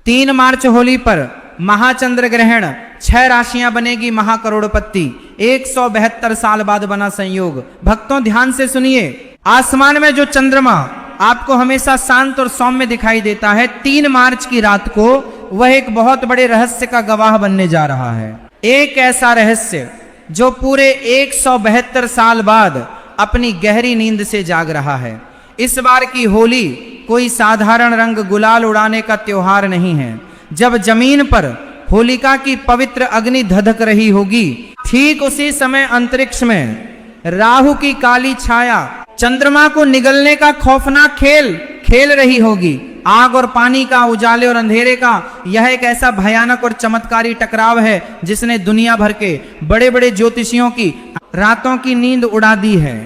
3 मार्च होली पर महाचंद्र ग्रहण, 6 राशियां बनेगी महाकरोड़पति। 172 साल बाद बना संयोग। भक्तों ध्यान से सुनिए, आसमान में जो चंद्रमा आपको हमेशा शांत और सौम्य दिखाई देता है, 3 मार्च की रात को वह एक बहुत बड़े रहस्य का गवाह बनने जा रहा है। एक ऐसा रहस्य जो पूरे 172 साल बाद अपनी गहरी नींद से जाग रहा है। इस बार की होली कोई साधारण रंग गुलाल उड़ाने का त्योहार नहीं है। जब जमीन पर होलिका की पवित्र अग्नि धधक रही होगी, ठीक उसी समय अंतरिक्ष में राहु की काली छाया चंद्रमा को निगलने का खौफनाक खेल खेल रही होगी। आग और पानी का, उजाले और अंधेरे का यह एक ऐसा भयानक और चमत्कारी टकराव है जिसने दुनिया भर के बड़े बड़े ज्योतिषियों की रातों की नींद उड़ा दी है।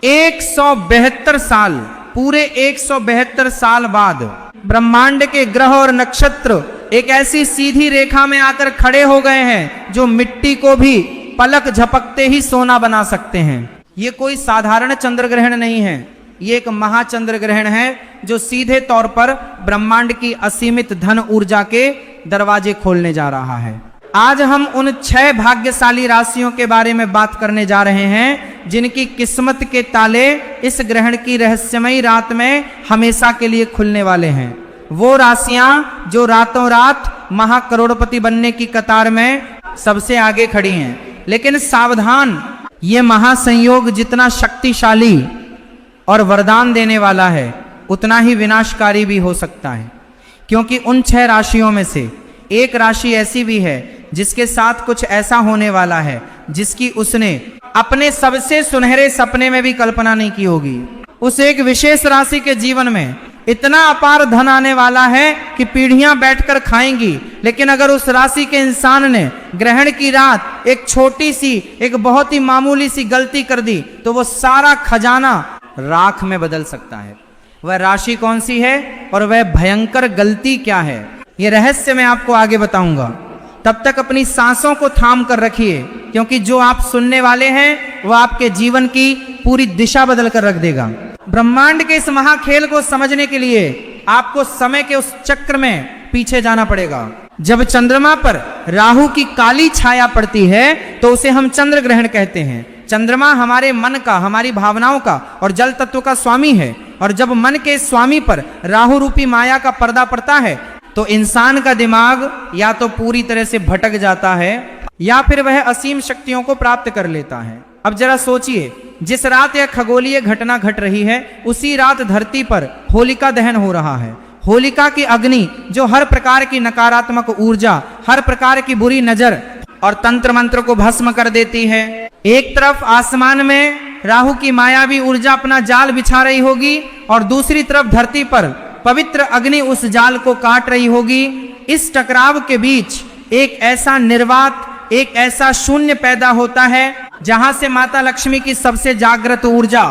172 साल, पूरे 172 साल बाद ब्रह्मांड के ग्रह और नक्षत्र एक ऐसी सीधी रेखा में आकर खड़े हो गए हैं जो मिट्टी को भी पलक झपकते ही सोना बना सकते हैं। ये कोई साधारण चंद्र ग्रहण नहीं है, ये एक महाचंद्र ग्रहण है जो सीधे तौर पर ब्रह्मांड की असीमित धन ऊर्जा के दरवाजे खोलने जा रहा है। आज हम उन 6 भाग्यशाली राशियों के बारे में बात करने जा रहे हैं जिनकी किस्मत के ताले इस ग्रहण की रहस्यमयी रात में हमेशा के लिए खुलने वाले हैं। वो राशियां जो रातों रात महाकरोड़पति बनने की कतार में सबसे आगे खड़ी हैं। लेकिन सावधान, ये महासंयोग जितना शक्तिशाली और वरदान देने वाला है उतना ही विनाशकारी भी हो सकता है, क्योंकि उन 6 राशियों में से एक राशि ऐसी भी है जिसके साथ कुछ ऐसा होने वाला है जिसकी उसने अपने सबसे सुनहरे सपने में भी कल्पना नहीं की होगी। उस एक विशेष राशि के जीवन में इतना अपार धन आने वाला है कि पीढ़ियां बैठकर खाएंगी, लेकिन अगर उस राशि के इंसान ने ग्रहण की रात एक छोटी सी, एक बहुत ही मामूली सी गलती कर दी तो वो सारा खजाना राख में बदल सकता है। वह राशि कौन सी है और वह भयंकर गलती क्या है, ये रहस्य मैं आपको आगे बताऊंगा। तब तक अपनी सांसों को थाम कर रखिए, क्योंकि जो आप सुनने वाले हैं वह आपके जीवन की पूरी दिशा बदल कर रख देगा। ब्रह्मांड के इस महाखेल को समझने के लिए आपको समय के उस चक्र में पीछे जाना पड़ेगा। जब चंद्रमा पर राहु की काली छाया पड़ती है तो उसे हम चंद्र ग्रहण कहते हैं। चंद्रमा हमारे मन का, हमारी भावनाओं का और जल तत्व का स्वामी है, और जब मन के स्वामी पर राहु रूपी माया का पर्दा पड़ता है तो इंसान का दिमाग या तो पूरी तरह से भटक जाता है या फिर वह असीम शक्तियों को प्राप्त कर लेता है। अब जरा सोचिए, जिस रात यह खगोलीय घटना घट रही है उसी रात धरती पर होलिका दहन हो रहा है। होलिका की अग्नि जो हर प्रकार की नकारात्मक ऊर्जा, हर प्रकार की बुरी नजर और तंत्र मंत्र को भस्म कर देती है। एक तरफ आसमान में राहु की मायावी ऊर्जा अपना जाल बिछा रही होगी और दूसरी तरफ धरती पर पवित्र अग्नि उस जाल को काट रही होगी। इस टकराव के बीच एक ऐसा निर्वात, एक ऐसा शून्य पैदा होता है जहां से माता लक्ष्मी की सबसे जागृत ऊर्जा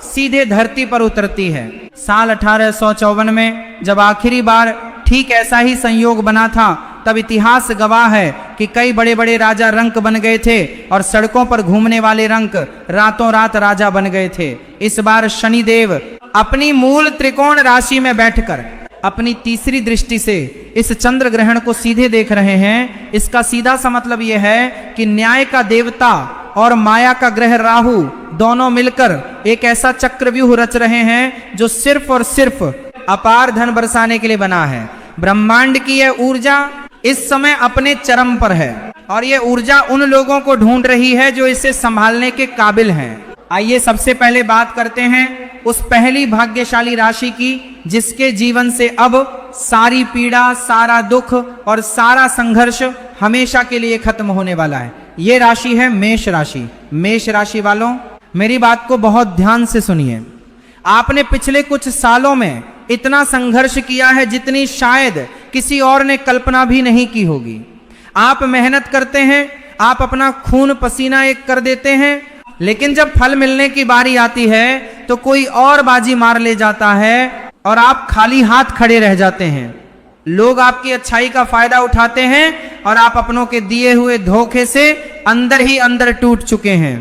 सीधे धरती पर उतरती है। साल 1854 में जब आखिरी बार ठीक ऐसा ही संयोग बना था, तब इतिहास गवाह है कि कई बड़े बड़े राजा रंक बन गए थे और सड़कों पर घूमने वाले रंक रातों रात राजा बन गए थे। इस बार शनिदेव अपनी मूल त्रिकोण राशि में बैठकर अपनी तीसरी दृष्टि से इस चंद्र ग्रहण को सीधे देख रहे हैं। इसका सीधा सा मतलब यह है कि न्याय का देवता और माया का ग्रह राहु दोनों मिलकर एक ऐसा चक्रव्यूह रच रहे हैं जो सिर्फ और सिर्फ अपार धन बरसाने के लिए बना है। ब्रह्मांड की यह ऊर्जा इस समय अपने चरम पर है और यह ऊर्जा उन लोगों को ढूंढ रही है जो इसे संभालने के काबिल हैं। आइए सबसे पहले बात करते हैं उस पहली भाग्यशाली राशि की जिसके जीवन से अब सारी पीड़ा, सारा दुख और सारा संघर्ष हमेशा के लिए खत्म होने वाला है। ये राशि है मेष राशि। मेष राशि वालों, मेरी बात को बहुत ध्यान से सुनिए। आपने पिछले कुछ सालों में इतना संघर्ष किया है जितनी शायद किसी और ने कल्पना भी नहीं की होगी। आप मेहनत करते हैं, आप अपना खून पसीना एक कर देते हैं, लेकिन जब फल मिलने की बारी आती है तो कोई और बाजी मार ले जाता है और आप खाली हाथ खड़े रह जाते हैं। लोग आपकी अच्छाई का फायदा उठाते हैं और आप अपनों के दिए हुए धोखे से अंदर ही अंदर टूट चुके हैं।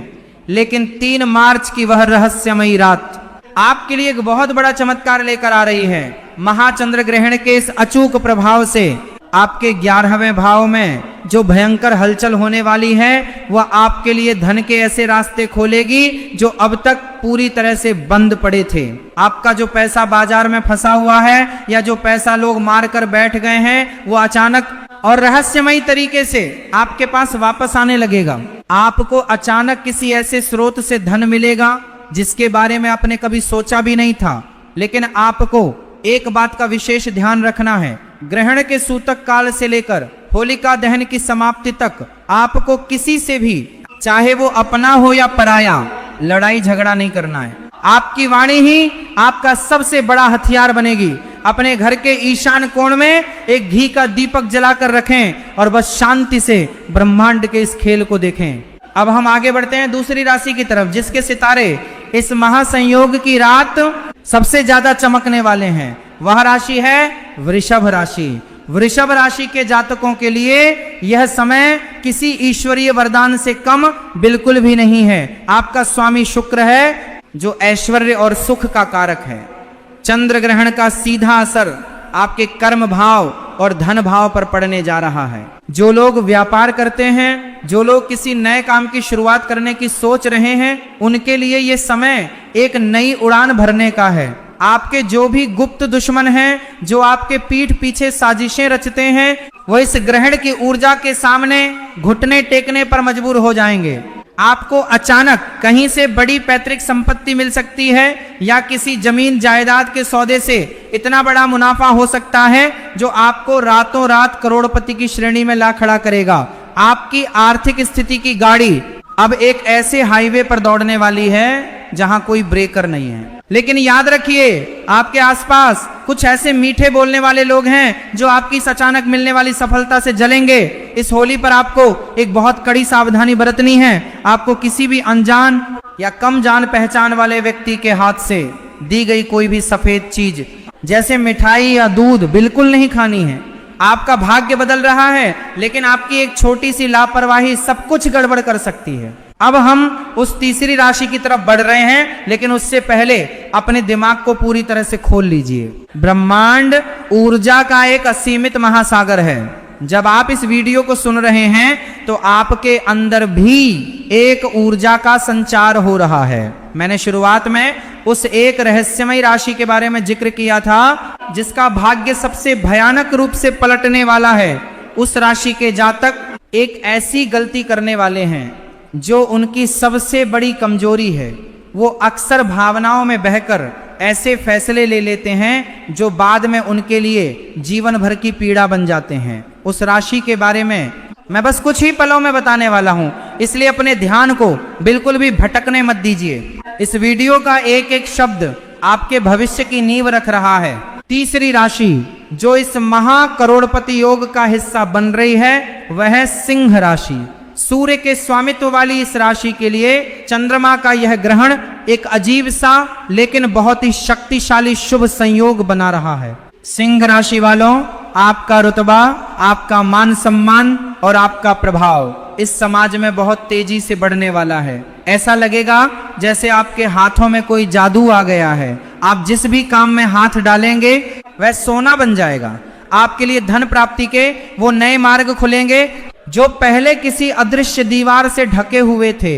लेकिन 3 मार्च की वह रहस्यमयी रात आपके लिए एक बहुत बड़ा चमत्कार लेकर आ रही है। महाचंद्र ग्रहण के इस अचूक प्रभाव से आपके 11वें भाव में जो भयंकर हलचल होने वाली है वह आपके लिए धन के ऐसे रास्ते खोलेगी जो अब तक पूरी तरह से बंद पड़े थे। आपका जो पैसा बाजार में फंसा हुआ है या जो पैसा लोग मार कर बैठ गए हैं वो अचानक और रहस्यमयी तरीके से आपके पास वापस आने लगेगा। आपको अचानक किसी ऐसे स्रोत से धन मिलेगा जिसके बारे में आपने कभी सोचा भी नहीं था। लेकिन आपको एक बात का विशेष ध्यान रखना है, ग्रहण के सूतक काल से लेकर होलिका दहन की समाप्ति तक आपको किसी से भी, चाहे वो अपना हो या पराया, लड़ाई झगड़ा नहीं करना है। आपकी वाणी ही आपका सबसे बड़ा हथियार बनेगी। अपने घर के ईशान कोण में एक घी का दीपक जलाकर रखें और बस शांति से ब्रह्मांड के इस खेल को देखें। अब हम आगे बढ़ते हैं दूसरी राशि की तरफ, जिसके सितारे इस महासंयोग की रात सबसे ज्यादा चमकने वाले हैं। वह राशि है वृषभ राशि। वृषभ राशि के जातकों के लिए यह समय किसी ईश्वरीय वरदान से कम बिल्कुल भी नहीं है। आपका स्वामी शुक्र है जो ऐश्वर्य और सुख का कारक है। चंद्र ग्रहण का सीधा असर आपके कर्म भाव और धन भाव पर पड़ने जा रहा है। जो लोग व्यापार करते हैं, जो लोग किसी नए काम की शुरुआत करने की सोच रहे हैं, उनके लिए ये समय एक नई उड़ान भरने का है। आपके जो भी गुप्त दुश्मन हैं, जो आपके पीठ पीछे साजिशें रचते हैं, वो इस ग्रहण की ऊर्जा के सामने घुटने टेकने पर मजबूर हो जाएंगे। आपको अचानक कहीं से बड़ी पैतृक संपत्ति मिल सकती है या किसी जमीन जायदाद के सौदे से इतना बड़ा मुनाफा हो सकता है जो आपको रातों रात करोड़पति की श्रेणी में ला खड़ा करेगा। आपकी आर्थिक स्थिति की गाड़ी अब एक ऐसे हाईवे पर दौड़ने वाली है जहां कोई ब्रेकर नहीं है। लेकिन याद रखिए, आपके आसपास कुछ ऐसे मीठे बोलने वाले लोग हैं जो आपकी इस अचानक मिलने वाली सफलता से जलेंगे। इस होली पर आपको एक बहुत कड़ी सावधानी बरतनी है। आपको किसी भी अनजान या कम जान पहचान वाले व्यक्ति के हाथ से दी गई कोई भी सफेद चीज जैसे मिठाई या दूध बिल्कुल नहीं खानी है। आपका भाग्य बदल रहा है, लेकिन आपकी एक छोटी सी लापरवाही सब कुछ गड़बड़ कर सकती है। अब हम उस तीसरी राशि की तरफ बढ़ रहे हैं, लेकिन उससे पहले अपने दिमाग को पूरी तरह से खोल लीजिए। ब्रह्मांड ऊर्जा का एक असीमित महासागर है। जब आप इस वीडियो को सुन रहे हैं तो आपके अंदर भी एक ऊर्जा का संचार हो रहा है। मैंने शुरुआत में उस एक रहस्यमयी राशि के बारे में जिक्र किया था जिसका भाग्य सबसे भयानक रूप से पलटने वाला है। उस राशि के जातक एक ऐसी गलती करने वाले हैं जो उनकी सबसे बड़ी कमजोरी है। वो अक्सर भावनाओं में बहकर ऐसे फैसले ले लेते हैं जो बाद में उनके लिए जीवन भर की पीड़ा बन जाते हैं। उस राशि के बारे में मैं बस कुछ ही पलों में बताने वाला हूं, इसलिए अपने ध्यान को बिल्कुल भी भटकने मत दीजिए। इस वीडियो का एक एक शब्द आपके भविष्य की नींव रख रहा है। तीसरी राशि जो इस महा करोड़पति योग का हिस्सा बन रही है वह है सिंह राशि। सूर्य के स्वामित्व वाली इस राशि के लिए चंद्रमा का यह ग्रहण एक अजीब सा लेकिन बहुत ही शक्तिशाली शुभ संयोग बना रहा है। सिंह राशि वालों, आपका रुतबा, आपका मान सम्मान और आपका प्रभाव इस समाज में बहुत तेजी से बढ़ने वाला है। ऐसा लगेगा जैसे आपके हाथों में कोई जादू आ गया है। आप जिस भी काम में हाथ डालेंगे वह सोना बन जाएगा। आपके लिए धन प्राप्ति के वो नए मार्ग खुलेंगे जो पहले किसी अदृश्य दीवार से ढके हुए थे।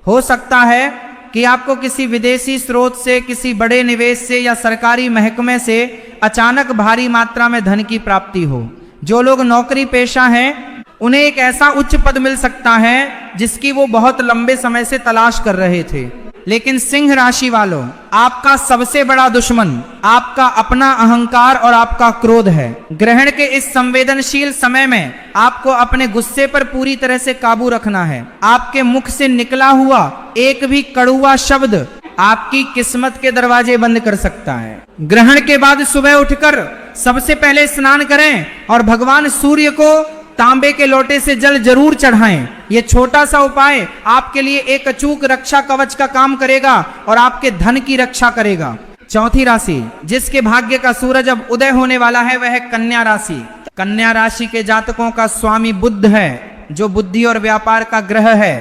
हो सकता है कि आपको किसी विदेशी स्रोत से, किसी बड़े निवेश से या सरकारी महकमे से अचानक भारी मात्रा में धन की प्राप्ति हो। जो लोग नौकरी पेशा हैं उन्हें एक ऐसा उच्च पद मिल सकता है जिसकी वो बहुत लंबे समय से तलाश कर रहे थे। लेकिन सिंह राशि वालों, आपका सबसे बड़ा दुश्मन आपका अपना अहंकार और आपका क्रोध है। ग्रहण के इस संवेदनशील समय में आपको अपने गुस्से पर पूरी तरह से काबू रखना है। आपके मुख से निकला हुआ एक भी कड़वा शब्द आपकी किस्मत के दरवाजे बंद कर सकता है। ग्रहण के बाद सुबह उठकर सबसे पहले स्नान करें और भगवान सूर्य को तांबे के लोटे से जल जरूर चढ़ाएं। यह छोटा सा उपाय आपके लिए एक अचूक रक्षा कवच का काम करेगा और आपके धन की रक्षा करेगा। चौथी राशि जिसके भाग्य का सूरज अब उदय होने वाला है वह है कन्या राशि। कन्या राशि के जातकों का स्वामी बुध है जो बुद्धि और व्यापार का ग्रह है।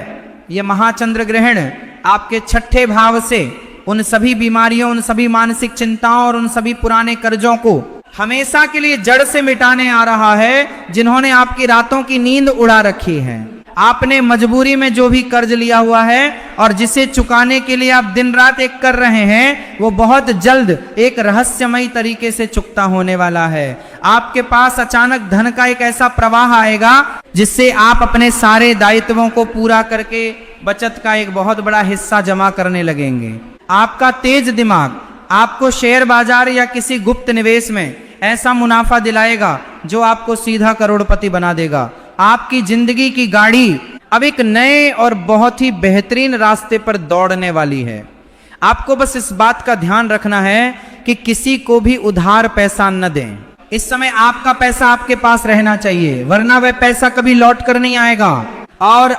यह महाचंद्र ग्रहण आपके छठे भाव से उन सभी बीमारियों, उन सभी मानसिक चिंताओं और उन सभी पुराने कर्जों को हमेशा के लिए जड़ से मिटाने आ रहा है, जिन्होंने आपकी रातों की नींद उड़ा रखी है। आपने मजबूरी में जो भी कर्ज लिया हुआ है और जिसे चुकाने के लिए आप दिन रात एक कर रहे हैं, वो बहुत जल्द एक रहस्यमयी तरीके से चुकता होने वाला है। आपके पास अचानक धन का एक ऐसा प्रवाह आएगा जिससे आप अपने सारे दायित्वों को पूरा करके बचत का एक बहुत बड़ा हिस्सा जमा करने लगेंगे। आपका तेज दिमाग आपको शेयर बाजार या किसी गुप्त निवेश में ऐसा मुनाफा दिलाएगा जो आपको सीधा करोड़पति बना देगा। आपकी जिंदगी की गाड़ी अब एक नए और बहुत ही बेहतरीन रास्ते पर दौड़ने वाली है। आपको बस इस बात का ध्यान रखना है कि किसी को भी उधार पैसा न दें। इस समय आपका पैसा आपके पास रहना चाहिए, वरना वह पैसा कभी लौट कर नहीं आएगा। और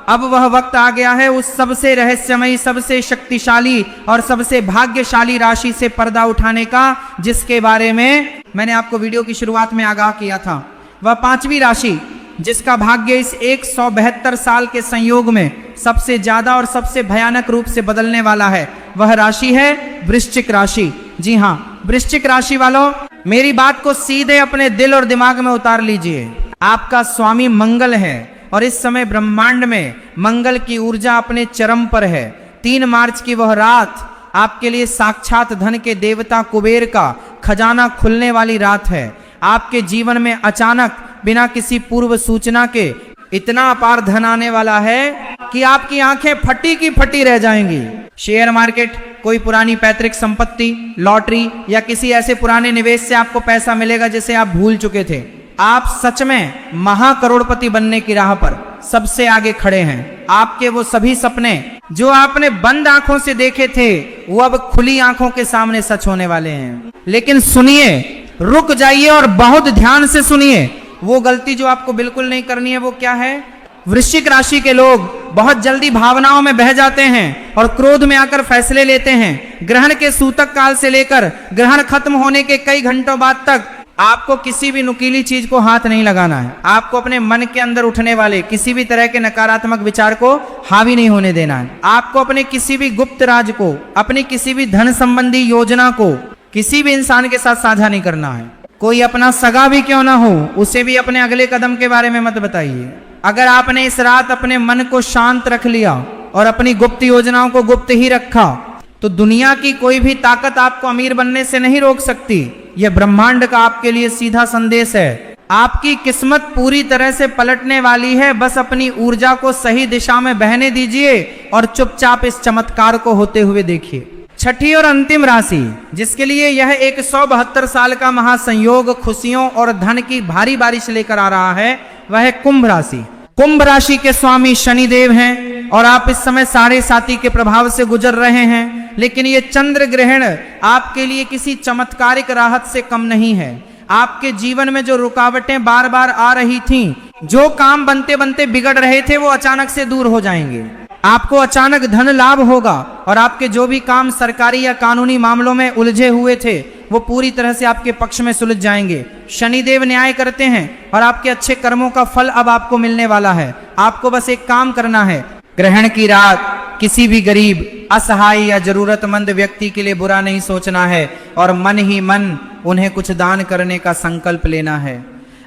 अब वह वक्त आ गया है उस सबसे रहस्यमयी, सबसे शक्तिशाली और सबसे भाग्यशाली राशि से पर्दा उठाने का, जिसके बारे में मैंने आपको वीडियो की शुरुआत में आगाह किया था। वह पांचवी राशि जिसका भाग्य इस 172 साल के संयोग में सबसे ज्यादा और सबसे भयानक रूप से बदलने वाला है, वह राशि है वृश्चिक राशि। जी हाँ, वृश्चिक राशि वालों, मेरी बात को सीधे अपने दिल और दिमाग में उतार लीजिए। आपका स्वामी मंगल है और इस समय ब्रह्मांड में मंगल की ऊर्जा अपने चरम पर है। 3 मार्च की वह रात आपके लिए साक्षात धन के देवता कुबेर का खजाना खुलने वाली रात है। आपके जीवन में अचानक बिना किसी पूर्व सूचना के इतना अपार धन आने वाला है कि आपकी आंखें फटी की फटी रह जाएंगी। शेयर मार्केट, कोई पुरानी पैतृक संपत्ति, लॉटरी या किसी ऐसे पुराने निवेश से आपको पैसा मिलेगा जिसे आप भूल चुके थे। आप सच में महाकरोड़पति बनने की राह पर सबसे आगे खड़े हैं। आपके वो सभी सपने जो आपने बंद आंखों से देखे थे, वो अब खुली आंखों के सामने सच होने वाले हैं। लेकिन सुनिए, रुक जाइए और बहुत ध्यान से सुनिए। वो गलती जो आपको बिल्कुल नहीं करनी है वो क्या है? वृश्चिक राशि के लोग बहुत जल्दी भावनाओं में बह जाते हैं और क्रोध में आकर फैसले लेते हैं। ग्रहण के सूतक काल से लेकर ग्रहण खत्म होने के कई घंटों बाद तक आपको किसी भी नुकीली चीज को हाथ नहीं लगाना है। आपको अपने मन के अंदर उठने वाले किसी भी तरह के नकारात्मक विचार को हावी नहीं होने देना है। आपको अपने किसी भी गुप्त राज को, अपनी किसी भी धन संबंधी योजना को किसी भी इंसान के साथ साझा नहीं करना है। कोई अपना सगा भी क्यों ना हो, उसे भी अपने अगले कदम के बारे में मत बताइए। अगर आपने इस रात अपने मन को शांत रख लिया और अपनी गुप्त योजनाओं को गुप्त ही रखा, तो दुनिया की कोई भी ताकत आपको अमीर बनने से नहीं रोक सकती। यह ब्रह्मांड का आपके लिए सीधा संदेश है। आपकी किस्मत पूरी तरह से पलटने वाली है। बस अपनी ऊर्जा को सही दिशा में बहने दीजिए और चुपचाप इस चमत्कार को होते हुए देखिए। छठी और अंतिम राशि जिसके लिए यह 172 साल का महासंयोग खुशियों और धन की भारी बारिश लेकर आ रहा है, वह है कुंभ राशि। कुंभ राशि के स्वामी शनिदेव हैं और आप इस समय साढ़े साती के प्रभाव से गुजर रहे हैं। लेकिन ये चंद्र ग्रहण आपके लिए किसी चमत्कारिक राहत से कम नहीं है। आपके जीवन में जो रुकावटें बार बार आ रही थीं, जो काम बनते बनते बिगड़ रहे थे, वो अचानक से दूर हो जाएंगे। आपको अचानक धन लाभ होगा और आपके जो भी काम सरकारी या कानूनी मामलों में उलझे हुए थे, वो पूरी तरह से आपके पक्ष में सुलझ जाएंगे। शनिदेव न्याय करते हैं और आपके अच्छे कर्मों का फल अब आपको मिलने वाला है। आपको बस एक काम करना है, ग्रहण की रात किसी भी गरीब, असहाय या जरूरतमंद व्यक्ति के लिए बुरा नहीं सोचना है और मन ही मन उन्हें कुछ दान करने का संकल्प लेना है।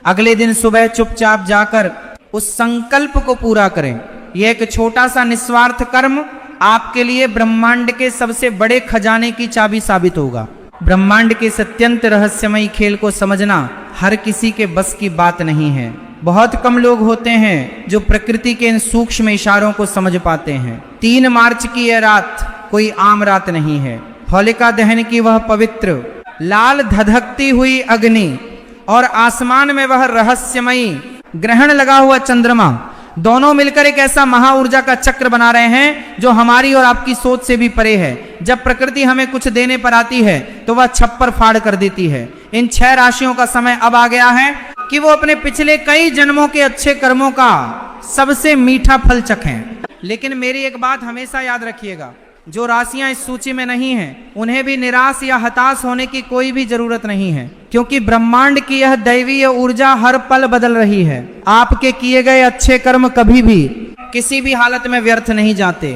अगले दिन सुबह चुपचाप जाकर उस संकल्प को पूरा करें। यह एक छोटा सा निस्वार्थ कर्म आपके लिए ब्रह्मांड के सबसे बड़े खजाने की चाबी साबित होगा। ब्रह्मांड के अत्यंत रहस्यमयी खेल को समझना हर किसी के बस की बात नहीं है। बहुत कम लोग होते हैं जो प्रकृति के इन सूक्ष्म इशारों को समझ पाते हैं। 3 मार्च की यह रात कोई आम रात नहीं है। होलिका दहन की वह पवित्र लाल धधकती हुई अग्नि और आसमान में वह रहस्यमयी ग्रहण लगा हुआ चंद्रमा, दोनों मिलकर एक ऐसा महा ऊर्जा का चक्र बना रहे हैं जो हमारी और आपकी सोच से भी परे है। जब प्रकृति हमें कुछ देने पर आती है तो वह छप्पर फाड़ कर देती है। इन 6 राशियों का समय अब आ गया है कि वो अपने पिछले कई जन्मों के अच्छे कर्मों का सबसे मीठा फल चखें। लेकिन मेरी एक बात हमेशा याद रखिएगा, जो राशियां इस सूची में नहीं हैं, उन्हें भी निराश या हताश होने की कोई भी जरूरत नहीं है, क्योंकि ब्रह्मांड की यह दैवीय ऊर्जा हर पल बदल रही है। आपके किए गए अच्छे कर्म कभी भी किसी भी हालत में व्यर्थ नहीं जाते।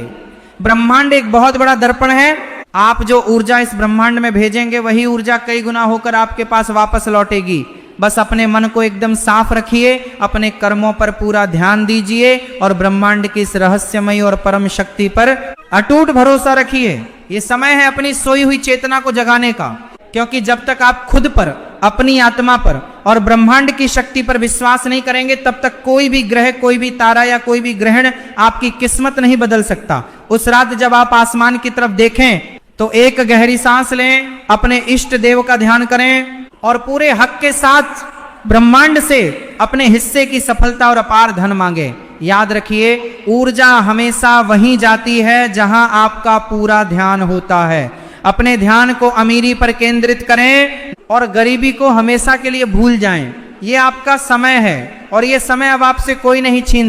ब्रह्मांड एक बहुत बड़ा दर्पण है। आप जो ऊर्जा इस ब्रह्मांड में भेजेंगे वही ऊर्जा कई गुना होकर आपके पास वापस लौटेगी। बस अपने मन को एकदम साफ रखिए, अपने कर्मों पर पूरा ध्यान दीजिए और ब्रह्मांड की इस रहस्यमयी और परम शक्ति पर अटूट भरोसा रखिए। ये समय है अपनी सोई हुई चेतना को जगाने का, क्योंकि जब तक आप खुद पर, अपनी आत्मा पर और ब्रह्मांड की शक्ति पर विश्वास नहीं करेंगे तब तक कोई भी ग्रह, कोई भी तारा या कोई भी ग्रहण आपकी किस्मत नहीं बदल सकता। उस रात जब आप आसमान की तरफ देखें तो एक गहरी सांस लें, अपने इष्ट देव का ध्यान करें और पूरे हक के साथ ब्रह्मांड से अपने हिस्से की सफलता और अपार धन मांगे। याद रखिए, ऊर्जा हमेशा वहीं जाती है जहां आपका पूरा ध्यान होता है। अपने ध्यान को अमीरी पर केंद्रित करें और गरीबी को हमेशा के लिए भूल जाएं। ये आपका समय है और ये समय अब आपसे कोई नहीं छीन